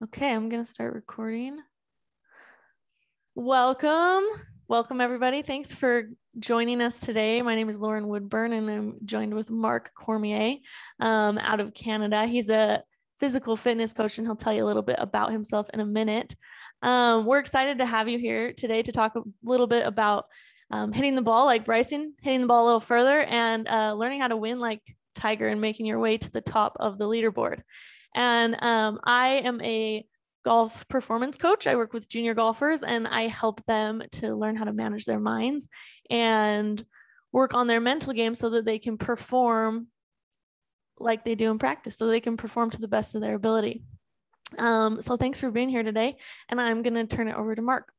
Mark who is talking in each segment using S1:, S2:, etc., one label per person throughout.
S1: Okay, I'm going to start recording. Welcome everybody. Thanks for joining us today. My name is Lauren Woodburn and I'm joined with Mark Cormier out of Canada. He's a physical fitness coach and he'll tell you a little bit about himself in a minute. We're excited to have you here today to talk a little bit about hitting the ball like Bryson, hitting the ball a little further, and learning how to win like Tiger and making your way to the top of the leaderboard. And I am a golf performance coach. I work with junior golfers and I help them to learn how to manage their minds and work on their mental game so that they can perform like they do in practice, so they can perform to the best of their ability. So thanks for being here today. And I'm going to turn it over to Mark.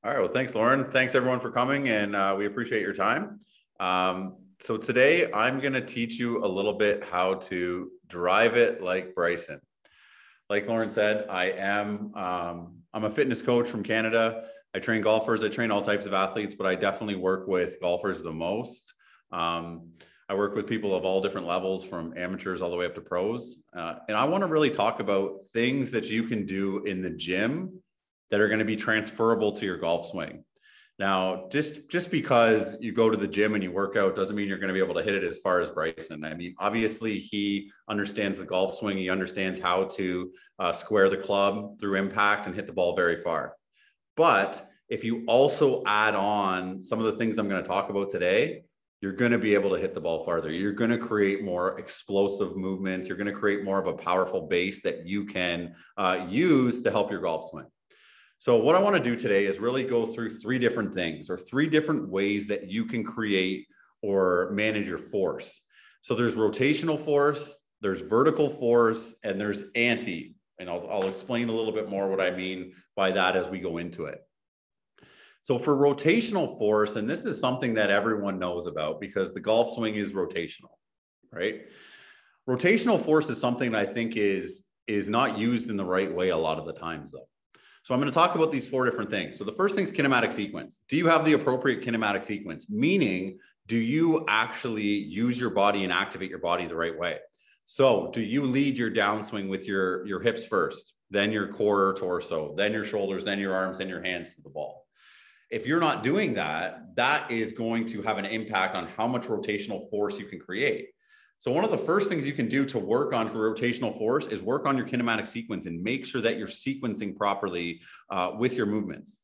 S2: All right. Well, thanks, Lauren. Thanks everyone for coming, and we appreciate your time. So today I'm going to teach you a little bit how to drive it like Bryson. Like Lauren said, I'm a fitness coach from Canada. I train golfers. I train all types of athletes, but I definitely work with golfers the most. I work with people of all different levels, from amateurs all the way up to pros. And I want to really talk about things that you can do in the gym that are going to be transferable to your golf swing. Now, just because you go to the gym and you work out doesn't mean you're going to be able to hit it as far as Bryson. I mean, obviously he understands the golf swing. He understands how to square the club through impact and hit the ball very far. But if you also add on some of the things I'm going to talk about today, you're going to be able to hit the ball farther. You're going to create more explosive movements. You're going to create more of a powerful base that you can use to help your golf swing. So what I want to do today is really go through three different things, or three different ways that you can create or manage your force. So there's rotational force, there's vertical force, and there's anti. And I'll explain a little bit more what I mean by that as we go into it. So for rotational force, and this is something that everyone knows about because the golf swing is rotational, right? Rotational force is something that I think is not used in the right way a lot of the times, though. So I'm going to talk about these four different things. So the first thing is kinematic sequence. Do you have the appropriate kinematic sequence? Meaning, do you actually use your body and activate your body the right way? So do you lead your downswing with your hips first, then your core or torso, then your shoulders, then your arms, then your hands to the ball? If you're not doing that, that is going to have an impact on how much rotational force you can create. So one of the first things you can do to work on rotational force is work on your kinematic sequence and make sure that you're sequencing properly with your movements.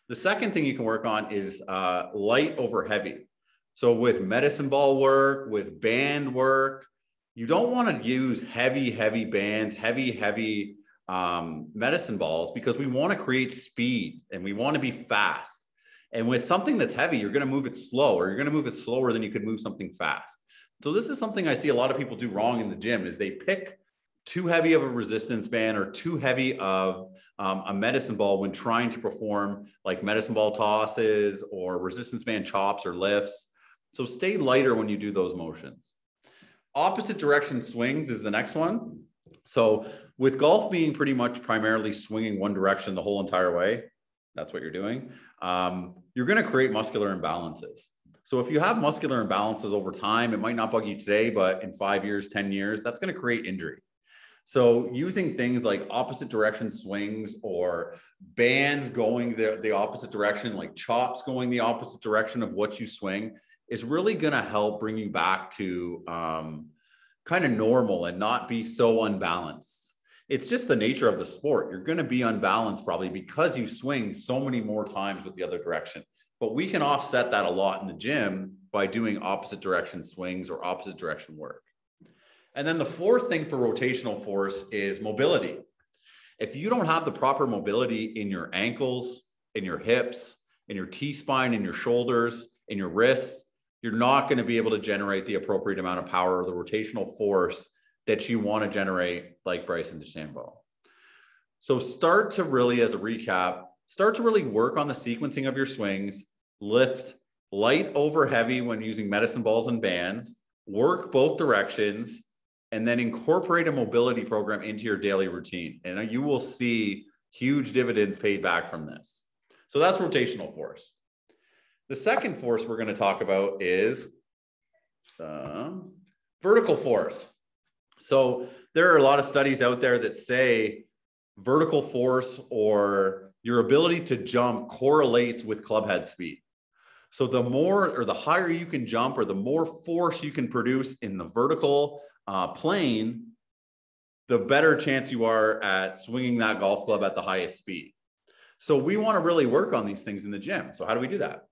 S2: The second thing you can work on is light over heavy. So with medicine ball work, with band work, you don't want to use heavy bands, heavy medicine balls, because we want to create speed and we want to be fast. And with something that's heavy, you're going to move it slow, or you're going to move it slower than you could move something fast. So this is something I see a lot of people do wrong in the gym, is they pick too heavy of a resistance band or too heavy of a medicine ball when trying to perform like medicine ball tosses or resistance band chops or lifts. So stay lighter when you do those motions. Opposite direction swings is the next one. So with golf being pretty much primarily swinging one direction the whole entire way, that's what you're doing, you're going to create muscular imbalances. So if you have muscular imbalances over time, it might not bug you today, but in 5 years, 10 years, that's going to create injury. So using things like opposite direction swings or bands going the opposite direction, like chops going the opposite direction of what you swing, is really going to help bring you back to kind of normal and not be so unbalanced. It's just the nature of the sport. You're going to be unbalanced probably because you swing so many more times with the other direction. But we can offset that a lot in the gym by doing opposite direction swings or opposite direction work. And then the fourth thing for rotational force is mobility. If you don't have the proper mobility in your ankles, in your hips, in your T-spine, in your shoulders, in your wrists, you're not going to be able to generate the appropriate amount of power or the rotational force that you want to generate like Bryson DeChambeau. So start to really, as a recap, start to really work on the sequencing of your swings, lift light over heavy when using medicine balls and bands, work both directions, and then incorporate a mobility program into your daily routine. And you will see huge dividends paid back from this. So that's rotational force. The second force we're going to talk about is vertical force. So there are a lot of studies out there that say vertical force or your ability to jump correlates with club head speed. So the more or the higher you can jump or the more force you can produce in the vertical plane, the better chance you are at swinging that golf club at the highest speed. So we want to really work on these things in the gym. So how do we do that?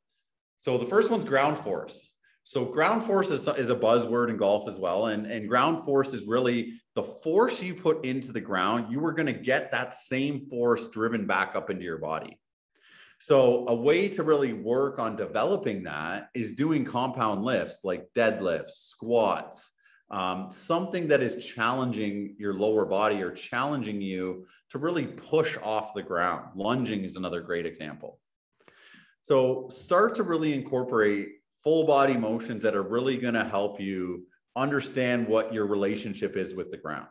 S2: So the first one's ground force. So ground force is a buzzword in golf as well. And ground force is really the force you put into the ground. You are going to get that same force driven back up into your body. So a way to really work on developing that is doing compound lifts like deadlifts, squats, something that is challenging your lower body or challenging you to really push off the ground. Lunging is another great example. So start to really incorporate full body motions that are really going to help you understand what your relationship is with the ground.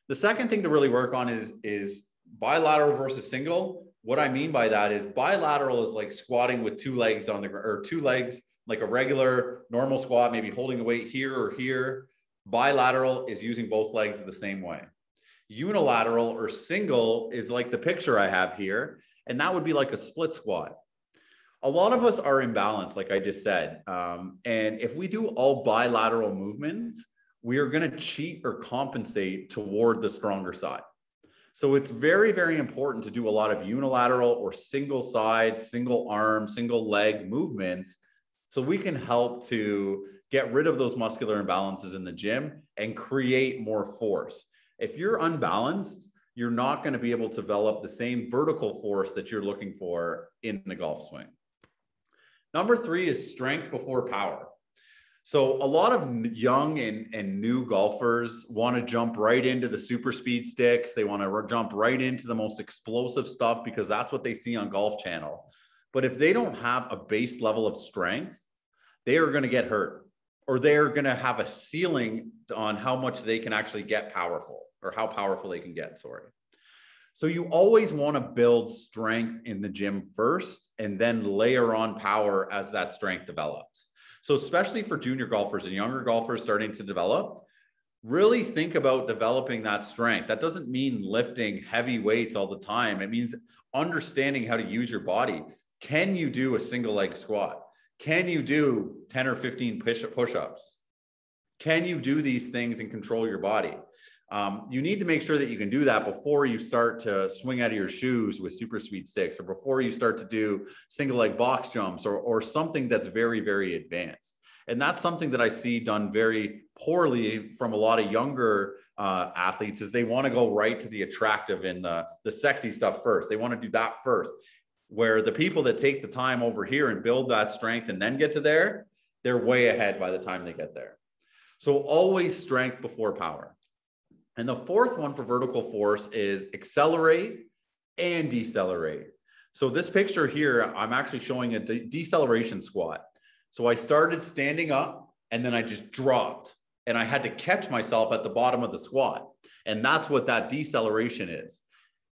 S2: The second thing to really work on is bilateral versus single. What I mean by that is bilateral is like squatting with two legs on the ground, or two legs, like a regular normal squat, maybe holding a weight here or here. Bilateral is using both legs the same way. Unilateral or single is like the picture I have here, and that would be like a split squat. A lot of us are imbalanced, like I just said. And if we do all bilateral movements, we are going to cheat or compensate toward the stronger side. So it's very, very important to do a lot of unilateral or single side, single arm, single leg movements so we can help to get rid of those muscular imbalances in the gym and create more force. If you're unbalanced, you're not going to be able to develop the same vertical force that you're looking for in the golf swing. Number 3 is strength before power. So a lot of young and new golfers want to jump right into the super speed sticks. They want to jump right into the most explosive stuff because that's what they see on Golf Channel. But if they don't have a base level of strength, they are going to get hurt, or they're going to have a ceiling on how much they can actually get powerful, or how powerful they can get, sorry. So you always want to build strength in the gym first and then layer on power as that strength develops. So especially for junior golfers and younger golfers starting to develop, really think about developing that strength. That doesn't mean lifting heavy weights all the time. It means understanding how to use your body. Can you do a single leg squat? Can you do 10 or 15 push-ups? Can you do these things and control your body? You need to make sure that you can do that before you start to swing out of your shoes with super speed sticks, or before you start to do single leg box jumps, or something that's very, very advanced. And that's something that I see done very poorly from a lot of younger athletes, is they want to go right to the attractive and the sexy stuff first. They want to do that first, where the people that take the time over here and build that strength and then get to there, they're way ahead by the time they get there. So always strength before power. And the fourth one for vertical force is accelerate and decelerate. So this picture here, I'm actually showing a deceleration squat. So I started standing up and then I just dropped, and I had to catch myself at the bottom of the squat. And that's what that deceleration is.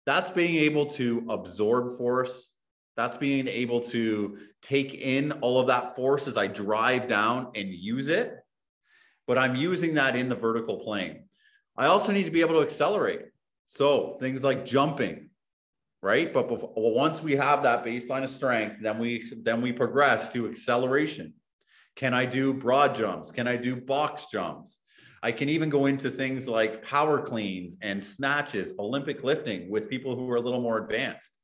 S2: That's being able to absorb force. That's being able to take in all of that force as I drive down and use it. But I'm using that in the vertical plane. I also need to be able to accelerate. So things like jumping, right? But once we have that baseline of strength, then we progress to acceleration. Can I do broad jumps? Can I do box jumps? I can even go into things like power cleans and snatches, Olympic lifting with people who are a little more advanced.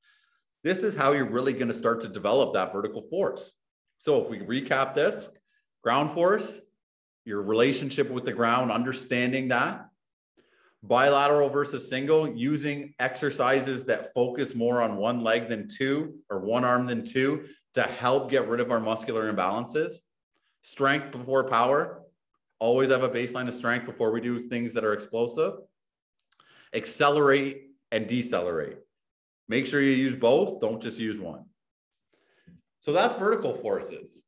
S2: This is how you're really going to start to develop that vertical force. So if we recap this, ground force, your relationship with the ground, understanding that. Bilateral versus single, using exercises that focus more on one leg than two, or one arm than two, to help get rid of our muscular imbalances. Strength before power. Always have a baseline of strength before we do things that are explosive. Accelerate and decelerate. Make sure you use both. Don't just use one. So that's vertical forces.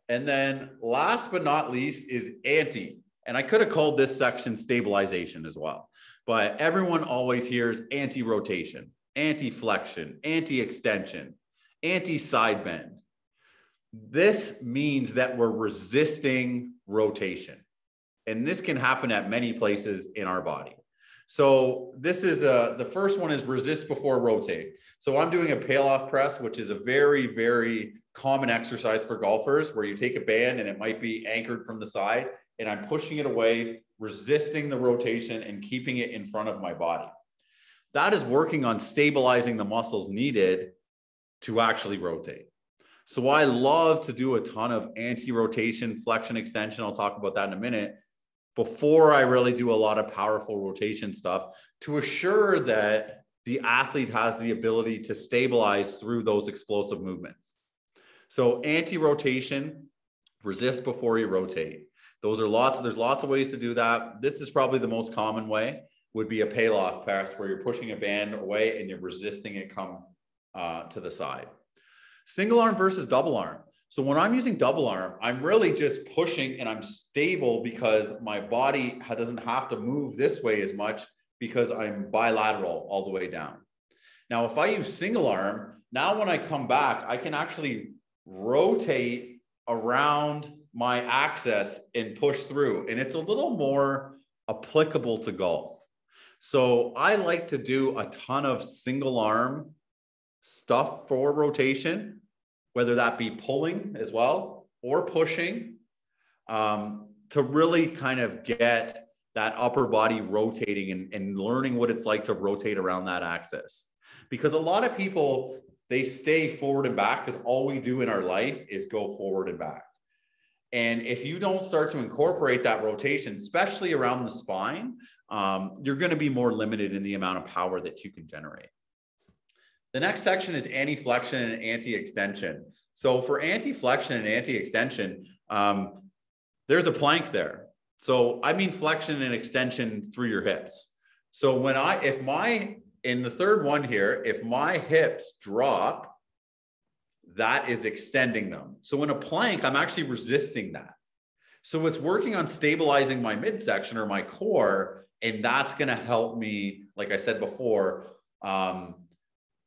S2: And then last but not least is anti. And I could have called this section stabilization as well, but everyone always hears anti-rotation, anti-flexion, anti-extension, anti-side bend. This means that we're resisting rotation. And this can happen at many places in our body. So this is the first one is resist before rotate. So I'm doing a pail-off press, which is a very, very common exercise for golfers, where you take a band and it might be anchored from the side, and I'm pushing it away, resisting the rotation and keeping it in front of my body. That is working on stabilizing the muscles needed to actually rotate. So I love to do a ton of anti-rotation, flexion, extension. I'll talk about that in a minute, before I really do a lot of powerful rotation stuff, to assure that the athlete has the ability to stabilize through those explosive movements. So anti-rotation, resist before you rotate. There's lots of ways to do that. This is probably the most common way, would be a pail-off press, where you're pushing a band away and you're resisting it come to the side. Single arm versus double arm. So when I'm using double arm, I'm really just pushing and I'm stable because my body doesn't have to move this way as much, because I'm bilateral all the way down. Now, if I use single arm, now when I come back, I can actually rotate around my axis and push through. And it's a little more applicable to golf. So I like to do a ton of single arm stuff for rotation, whether that be pulling as well or pushing, to really kind of get that upper body rotating and learning what it's like to rotate around that axis. Because a lot of people, they stay forward and back because all we do in our life is go forward and back. And if you don't start to incorporate that rotation, especially around the spine, you're going to be more limited in the amount of power that you can generate. The next section is anti-flexion and anti-extension. So for anti-flexion and anti-extension, there's a plank there. So I mean flexion and extension through your hips. So when in the third one here, if my hips drop, that is extending them. So in a plank, I'm actually resisting that. So it's working on stabilizing my midsection or my core, and that's going to help me, like I said before,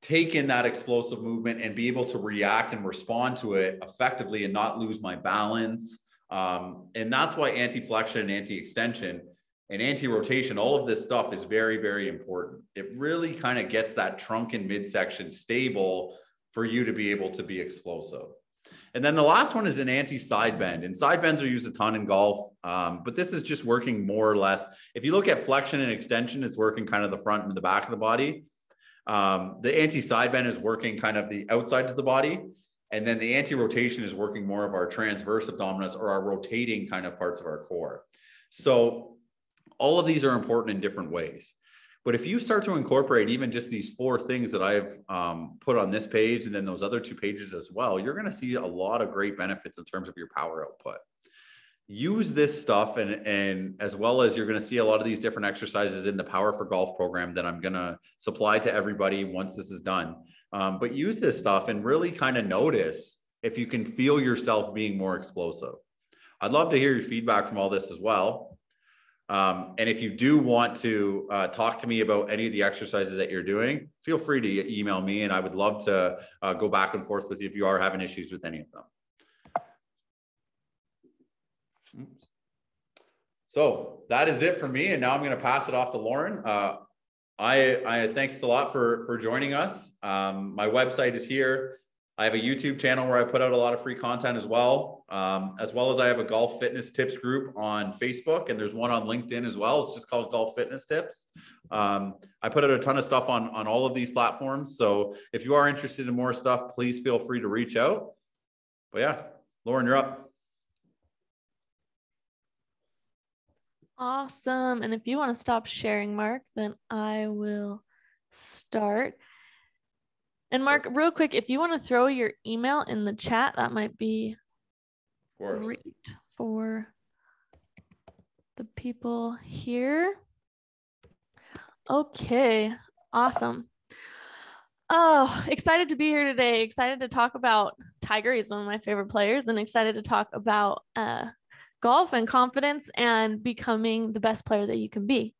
S2: take in that explosive movement and be able to react and respond to it effectively and not lose my balance. And that's why anti-flexion and anti-extension and anti-rotation, all of this stuff is very, very important. It really kind of gets that trunk and midsection stable for you to be able to be explosive. And then the last one is an anti-side bend. And side bends are used a ton in golf, but this is just working more or less. If you look at flexion and extension, it's working kind of the front and the back of the body. The anti-side bend is working kind of the outsides of the body. And then the anti-rotation is working more of our transverse abdominis, or our rotating kind of parts of our core. So all of these are important in different ways. But if you start to incorporate even just these 4 things that I've put on this page, and then those other 2 pages as well, you're going to see a lot of great benefits in terms of your power output. Use this stuff, and as well as you're going to see a lot of these different exercises in the Power for Golf program that I'm going to supply to everybody once this is done. But use this stuff and really kind of notice if you can feel yourself being more explosive. I'd love to hear your feedback from all this as well. And if you do want to talk to me about any of the exercises that you're doing, feel free to email me, and I would love to go back and forth with you if you are having issues with any of them. Oops. So that is it for me. And now I'm going to pass it off to Lauren. I thanks a lot for joining us. My website is here. I have a YouTube channel where I put out a lot of free content as well as I have a golf fitness tips group on Facebook, and there's one on LinkedIn as well. It's just called Golf Fitness Tips. I put out a ton of stuff on all of these platforms. So if you are interested in more stuff, please feel free to reach out. But yeah, Lauren, you're up.
S1: Awesome. And if you want to stop sharing, Mark, then I will start. And Mark, real quick, if you want to throw your email in the chat, that might be great for the people here. Okay, awesome. Oh, excited to be here today. Excited to talk about Tiger. He's one of my favorite players, and excited to talk about golf and confidence and becoming the best player that you can be.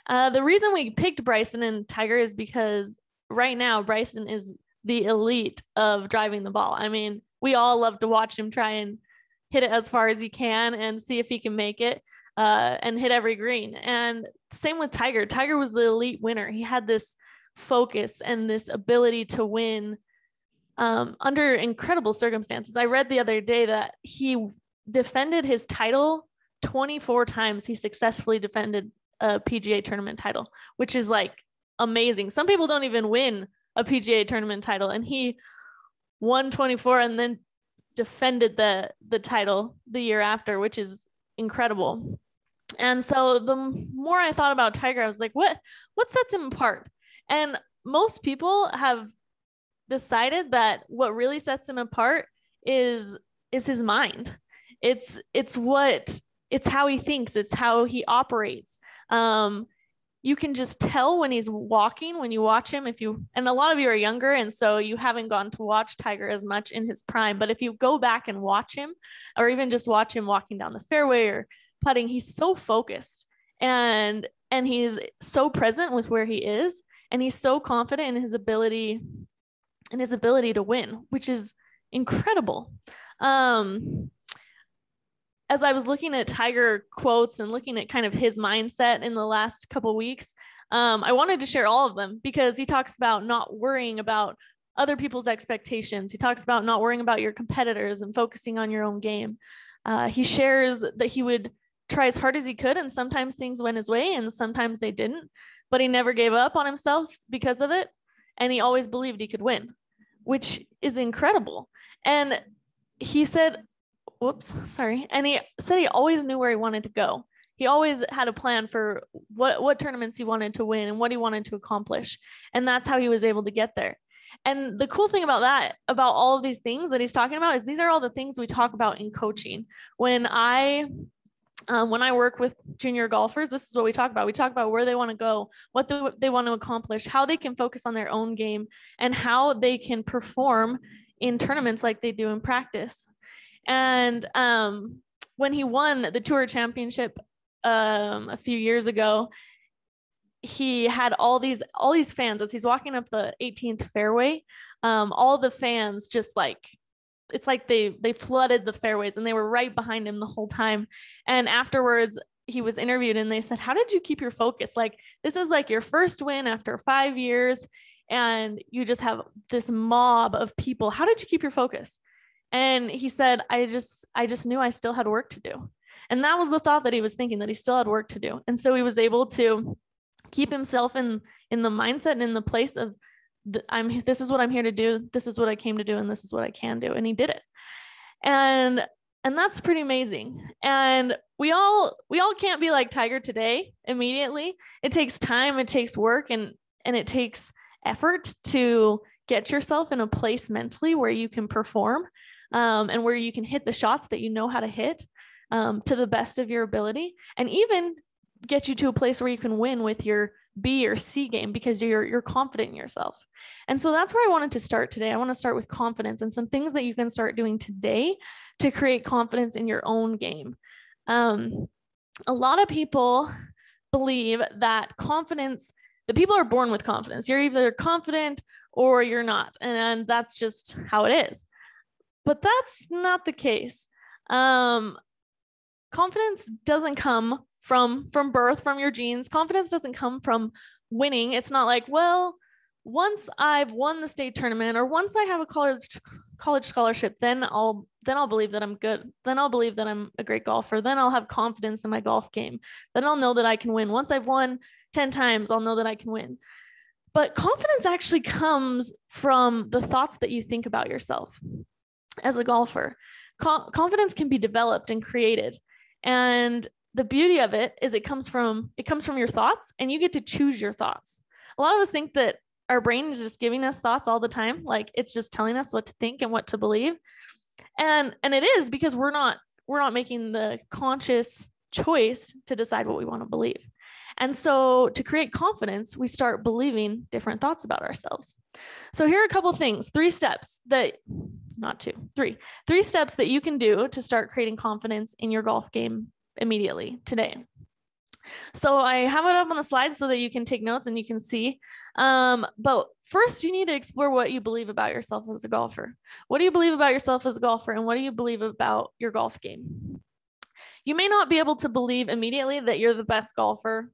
S1: The reason we picked Bryson and Tiger is because right now Bryson is the elite of driving the ball. I mean, we all love to watch him try and hit it as far as he can and see if he can make it. and hit every green. And same with Tiger. Tiger was the elite winner. He had this focus and this ability to win under incredible circumstances. I read the other day that he defended his title 24 times. He successfully defended a PGA tournament title, which is like amazing. Some people don't even win a PGA tournament title, and he won 24 and then defended the title the year after, which is incredible. And so the more I thought about Tiger, I was like, what sets him apart? And most people have decided that what really sets him apart is his mind. It's how he thinks. It's how he operates. You can just tell when he's walking, when you watch him, and a lot of you are younger, and so you haven't gotten to watch Tiger as much in his prime, but if you go back and watch him, or even just watch him walking down the fairway or putting, he's so focused and he's so present with where he is, and he's so confident in his ability to win, which is incredible. As I was looking at Tiger quotes and looking at kind of his mindset in the last couple of weeks, I wanted to share all of them, because he talks about not worrying about other people's expectations. He talks about not worrying about your competitors and focusing on your own game. He shares that he would try as hard as he could, and sometimes things went his way and sometimes they didn't, but he never gave up on himself because of it. And he always believed he could win, which is incredible. And he said, and he said he always knew where he wanted to go. He always had a plan for what tournaments he wanted to win and what he wanted to accomplish. And that's how he was able to get there. And the cool thing about all of these things that he's talking about, is these are all the things we talk about in coaching. When I work with junior golfers, this is what we talk about. We talk about where they want to go, what they want to accomplish, how they can focus on their own game, and how they can perform in tournaments like they do in practice. And when he won the Tour Championship a few years ago, he had all these fans as he's walking up the 18th fairway. All the fans just like, it's like they flooded the fairways, and they were right behind him the whole time. And afterwards, he was interviewed, and they said, how did you keep your focus? Like, this is like your first win after 5 years, and you just have this mob of people. How did you keep your focus? And he said, I just knew I still had work to do. And that was the thought that he was thinking, that he still had work to do. And so he was able to keep himself in the mindset and in the place of, this is what I'm here to do. This is what I came to do. And this is what I can do. And he did it. And that's pretty amazing. And we all can't be like Tiger today immediately. It takes time, it takes work, and it takes effort to get yourself in a place mentally where you can perform, and where you can hit the shots that you know how to hit, to the best of your ability, and even get you to a place where you can win with your B or C game, because you're confident in yourself. And so that's where I wanted to start today. I want to start with confidence and some things that you can start doing today to create confidence in your own game. A lot of people believe that people are born with confidence. You're either confident or you're not. And that's just how it is. But that's not the case. Confidence doesn't come from birth, from your genes. Confidence doesn't come from winning. It's not like, well, once I've won the state tournament, or once I have a college scholarship, then I'll believe that I'm good. Then I'll believe that I'm a great golfer. Then I'll have confidence in my golf game. Then I'll know that I can win. Once I've won 10 times, I'll know that I can win. But confidence actually comes from the thoughts that you think about yourself as a golfer. Confidence can be developed and created. And the beauty of it is it comes from your thoughts, and you get to choose your thoughts. A lot of us think that our brain is just giving us thoughts all the time. Like, it's just telling us what to think and what to believe. And it is, because we're not making the conscious choice to decide what we want to believe. And so to create confidence, we start believing different thoughts about ourselves. So here are a couple of things, 3 steps that you can do to start creating confidence in your golf game immediately today. So I have it up on the slide so that you can take notes and you can see. But first, you need to explore what you believe about yourself as a golfer. What do you believe about yourself as a golfer? And what do you believe about your golf game? You may not be able to believe immediately that you're the best golfer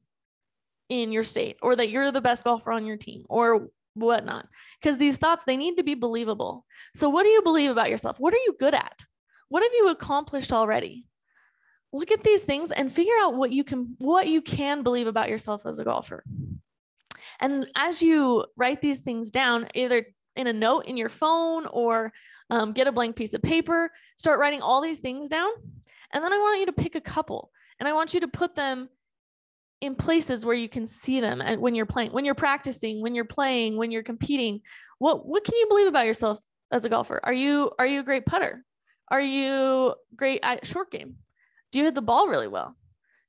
S1: in your state, or that you're the best golfer on your team, or whatnot, because these thoughts, they need to be believable. So what do you believe about yourself? What are you good at? What have you accomplished already? Look at these things and figure out what you can believe about yourself as a golfer. And as you write these things down, either in a note in your phone or get a blank piece of paper, start writing all these things down. And then I want you to pick a couple, and I want you to put them in places where you can see them. And when you're playing, when you're practicing, when you're playing, when you're competing, what can you believe about yourself as a golfer? Are you a great putter? Are you great at short game? Do you hit the ball really well?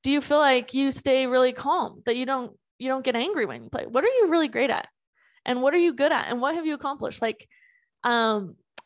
S1: Do you feel like you stay really calm, that you don't get angry when you play? What are you really great at? And what are you good at? And what have you accomplished? Like,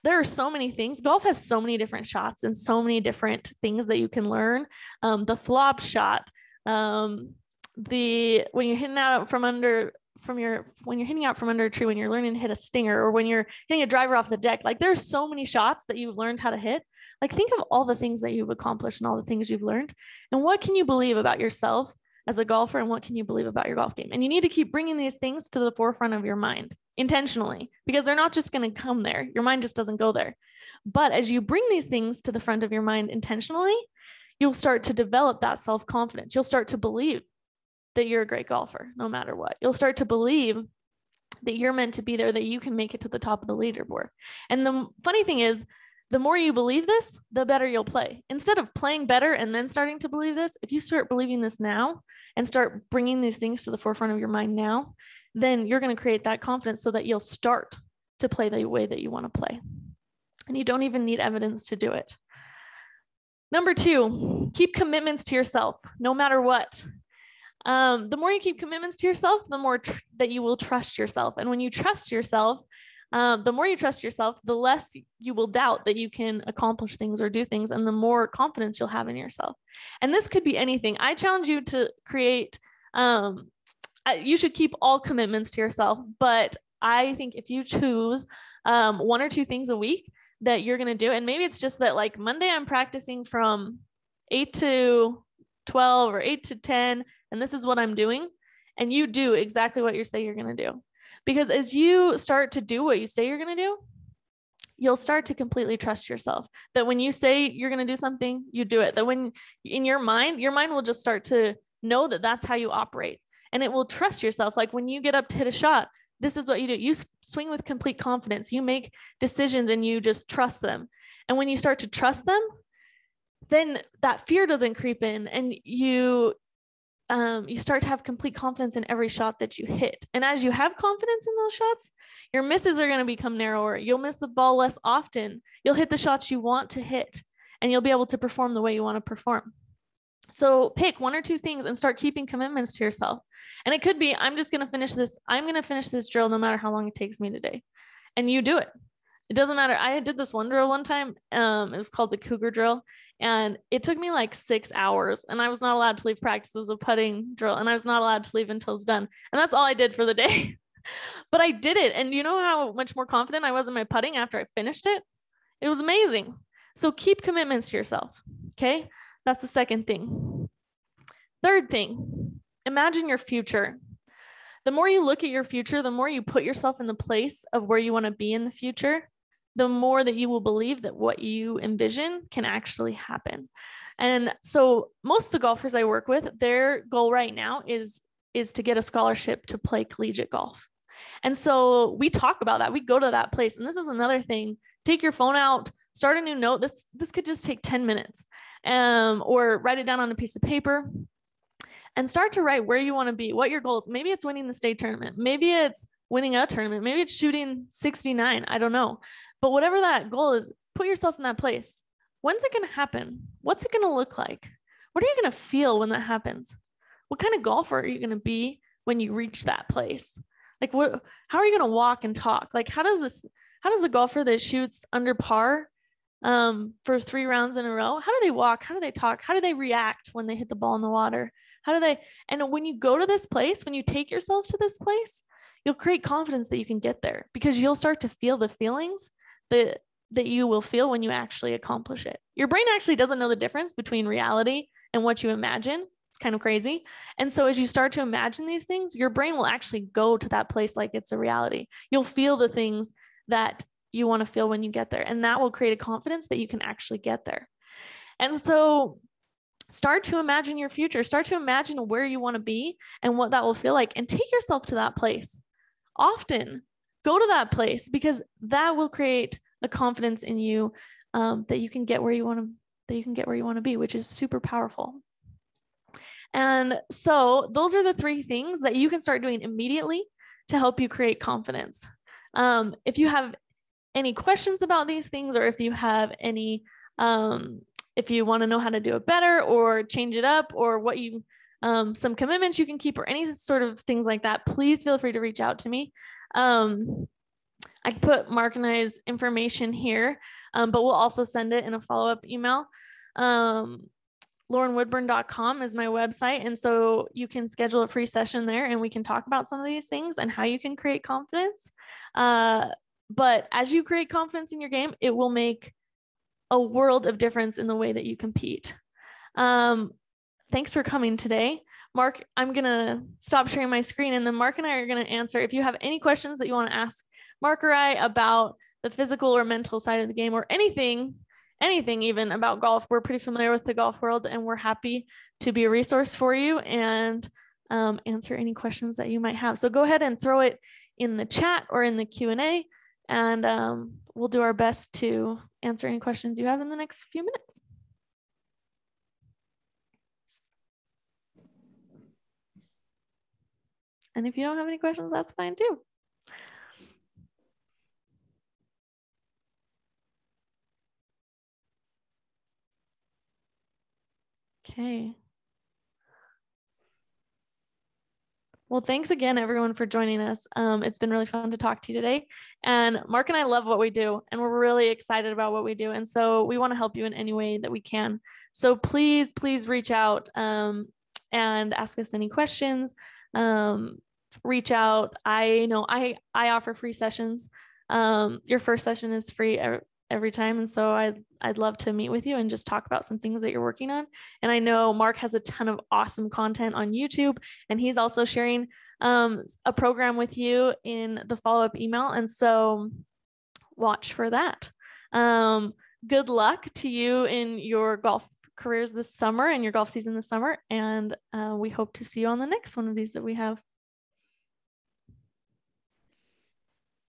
S1: there are so many things. Golf has so many different shots and so many different things that you can learn. The flop shot, when you're hitting out from under a tree, when you're learning to hit a stinger, or when you're hitting a driver off the deck, like there's so many shots that you've learned how to hit. Like, think of all the things that you've accomplished and all the things you've learned, and what can you believe about yourself as a golfer, and what can you believe about your golf game? And you need to keep bringing these things to the forefront of your mind intentionally, because they're not just going to come there. Your mind just doesn't go there. But as you bring these things to the front of your mind intentionally, you'll start to develop that self-confidence. You'll start to believe that you're a great golfer, no matter what. You'll start to believe that you're meant to be there, that you can make it to the top of the leaderboard. And the funny thing is, the more you believe this, the better you'll play. Instead of playing better and then starting to believe this, if you start believing this now and start bringing these things to the forefront of your mind now, then you're going to create that confidence so that you'll start to play the way that you want to play. And you don't even need evidence to do it. Number 2, keep commitments to yourself, no matter what. The more you keep commitments to yourself, the more that you will trust yourself. And when you trust yourself, the more you trust yourself, the less you will doubt that you can accomplish things or do things, and the more confidence you'll have in yourself. And this could be anything. I challenge you to create, you should keep all commitments to yourself, but I think if you choose 1 or 2 things a week that you're going to do, and maybe it's just that, like, Monday I'm practicing from 8 to 12 or 8 to 10, and this is what I'm doing, and you do exactly what you say you're going to do. Because as you start to do what you say you're going to do, you'll start to completely trust yourself. That when you say you're going to do something, you do it. That when in your mind will just start to know that that's how you operate. And it will trust yourself. Like when you get up to hit a shot, this is what you do. You swing with complete confidence. You make decisions and you just trust them. And when you start to trust them, then that fear doesn't creep in, and you start to have complete confidence in every shot that you hit. And as you have confidence in those shots, your misses are going to become narrower. You'll miss the ball less often. You'll hit the shots you want to hit, and you'll be able to perform the way you want to perform. So pick 1 or 2 things and start keeping commitments to yourself. And it could be, I'm going to finish this drill no matter how long it takes me today. And you do it. It doesn't matter. I did this one drill one time. It was called the Cougar drill, and it took me like 6 hours, and I was not allowed to leave practice. It was a putting drill, and I was not allowed to leave until it was done. And that's all I did for the day. But I did it. And you know how much more confident I was in my putting after I finished it? It was amazing. So keep commitments to yourself. Okay. That's the second thing. Third thing, imagine your future. The more you look at your future, the more you put yourself in the place of where you want to be in the future, the more that you will believe that what you envision can actually happen. And so most of the golfers I work with, their goal right now is to get a scholarship to play collegiate golf. And so we talk about that. We go to that place. And this is another thing. Take your phone out, start a new note. This could just take 10 minutes, or write it down on a piece of paper and start to write where you want to be, what your goals. Maybe it's winning the state tournament. Maybe it's winning a tournament. Maybe it's shooting 69. I don't know. But whatever that goal is, put yourself in that place. When's it going to happen? What's it going to look like? What are you going to feel when that happens? What kind of golfer are you going to be when you reach that place? Like how are you going to walk and talk? Like how does a golfer that shoots under par for 3 rounds in a row, how do they walk? How do they talk? How do they react when they hit the ball in the water? And when you go to this place, when you take yourself to this place, you'll create confidence that you can get there, because you'll start to feel the feelings that that you will feel when you actually accomplish it. Your brain actually doesn't know the difference between reality and what you imagine. It's kind of crazy. And so as you start to imagine these things, your brain will actually go to that place like it's a reality. You'll feel the things that you want to feel when you get there. And that will create a confidence that you can actually get there. And so start to imagine your future. Start to imagine where you want to be and what that will feel like, and take yourself to that place. Often go to that place, because that will create a confidence in you that you can get where you want to be, which is super powerful. And so those are the 3 things that you can start doing immediately to help you create confidence. If you have any questions about these things, or if you have any, if you want to know how to do it better or change it up, or what you, some commitments you can keep, or any sort of things like that, please feel free to reach out to me. I put Mark and I's information here, but we'll also send it in a follow-up email. LaurenWoodburn.com is my website. And so you can schedule a free session there, and we can talk about some of these things and how you can create confidence. But as you create confidence in your game, it will make a world of difference in the way that you compete. Thanks for coming today. Mark, I'm going to stop sharing my screen, and then Mark and I are going to answer. If you have any questions that you want to ask Mark or I about the physical or mental side of the game, or anything even about golf, we're pretty familiar with the golf world, and we're happy to be a resource for you and answer any questions that you might have. So go ahead and throw it in the chat or in the Q&A, and we'll do our best to answer any questions you have in the next few minutes. And if you don't have any questions, that's fine too. Okay. Well, thanks again, everyone, for joining us. It's been really fun to talk to you today. And Mark and I love what we do, and we're really excited about what we do. And so we want to help you in any way that we can. So please, please reach out and ask us any questions. Reach out. I know I offer free sessions. Your first session is free every time. And so I'd love to meet with you and just talk about some things that you're working on. And I know Mark has a ton of awesome content on YouTube, and he's also sharing a program with you in the follow-up email. And so watch for that. Good luck to you in your golf careers this summer and your golf season this summer. And we hope to see you on the next one of these that we have.